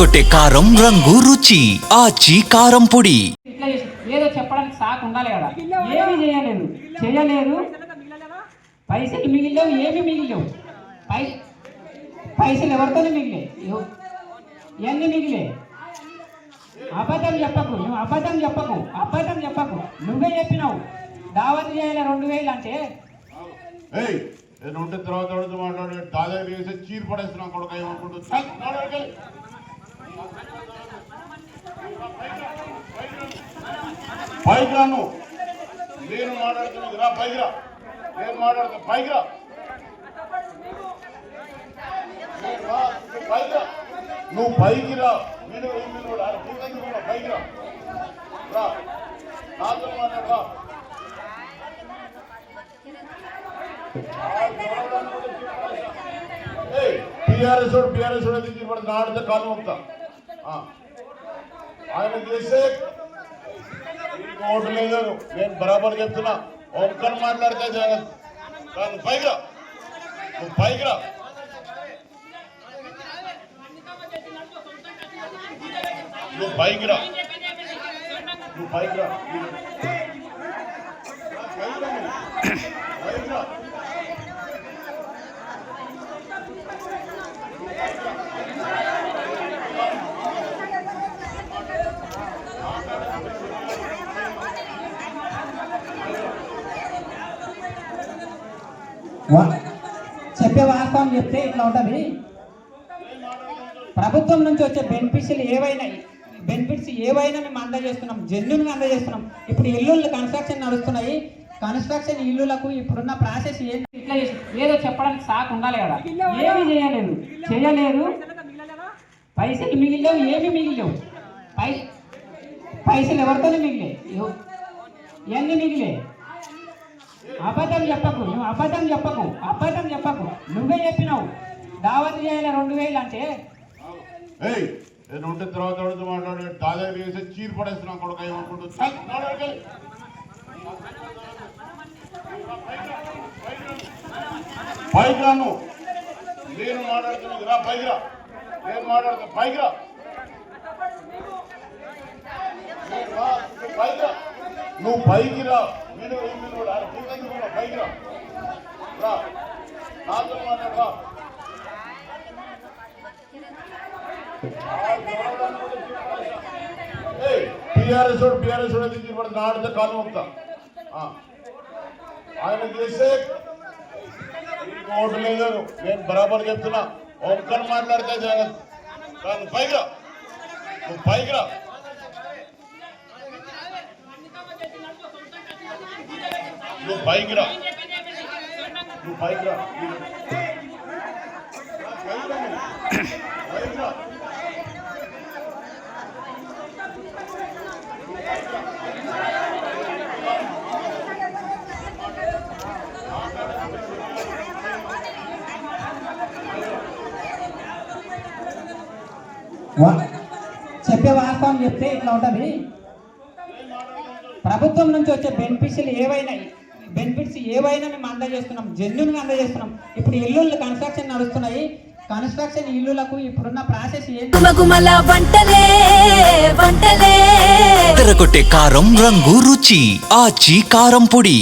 ఎర్రగొట్టే కారం రంగు రుచి ఆచి కారం పొడి. ఇట్లా ఏదో చెప్పడానికి సాకు ఉండాలి కదా. ఏమీ చేయలేదు పైసలు మిగిలేవు, ఏమి మిగిలేవు. పైసలు ఎవరితోనే మిగిలే, ఎన్ని మిగిలే. అబద్ధం చెప్పకు, నువ్వు అబద్ధం చెప్పకు. నువ్వే చెప్పినావు దావత్ చేయాలి 2000 అంటే. ఉంటే తర్వాత మాట్లాడే తాజా వేసి చీరు పడేస్తున్నాం కొడుకు ఏమనుకుంటుంది. పైకి రాను, నేను మాట్లాడుతున్నది రా, పైకి రా. నేను మాట్లాడుతున్నా, పైకి రా. నువ్వు పైకి రా. నేను పైకి రా, నాతో మాట్లాడరా. టీఆర్ఎస్ అయితే పడుతుంది, ఆడితే కాలు మొక్తా. ఆయన చేస్తే ఓటు లేదు. నేను బరాబర్ చెప్తున్నా, ఒక్కరు మాట్లాడితే జగన్. నువ్వు పైకి రా, నువ్వు పైకి రా. నువ్వు పైకి రా, నువ్వు పైకి రా. చెప్పే వాస్తవం చెప్తే ఇట్లా ఉంటుంది. ప్రభుత్వం నుంచి వచ్చే బెనిఫిట్స్ ఏవైనా మేము అందజేస్తున్నాం, జెన్యున్గా అందజేస్తున్నాం. ఇప్పుడు ఇల్లులు కన్స్ట్రక్షన్ నడుస్తున్నాయి. కన్స్ట్రక్షన్ ఇల్లులకు ఇప్పుడున్న ప్రాసెస్ ఏంటి? ఇట్లా ఏదో చెప్పడానికి సాకు ఉండాలి కదా. ఏమీ చేయలేదు పైసలు మిగిలేవు, ఏమి మిగిలేవు. పైసలు ఎవరితోనే మిగిలే, ఎన్ని మిగిలే. అబద్ధం చెప్పకు, నువ్వు అబద్ధం చెప్పకు. నువ్వే చెప్పినావు దావత్ చేయాలి 2000 అంటే. ఉంటే తర్వాత మాట్లాడే తాజా వేసి చీరు పడేస్తున్నాం కొడుకు ఏమనుకుంటుంది. పైకి రాను, నేను మాట్లాడుతున్నది రా, పైకి రా. నేను మాట్లాడుతున్నా, పైకి రా. నువ్వు పైకి రా. నేను పైకి రా, నాతో మాట్లాడరా. టీఆర్ఎస్ అయితే పడుతుంది, ఆడితే కాలు మొక్తా. ఆయన చేస్తే ఓటు లేదు. నేను బరాబర్ చెప్తున్నా, ఒక్కరు మాట్లాడితే జగన్. నువ్వు పైకి రా, నువ్వు పైకి రా. నువ్వు పైకి రా, నువ్వు పైకి రా. చెప్పే వాస్తవం చెప్తే ఇట్లా ఉంటుంది. ప్రభుత్వం నుంచి వచ్చే బెనిఫిట్స్ ఏవైనా మేము అందజేస్తున్నాం, జెన్యున్గా అందజేస్తున్నాం. ఇప్పుడు ఇల్లులు కన్స్ట్రక్షన్ నడుస్తున్నాయి. కన్స్ట్రక్షన్ ఇల్లులకు ఇప్పుడున్న ప్రాసెస్ ఏంటి? ఎర్రగొట్టే కారం రంగు రుచి ఆచి కారం పొడి.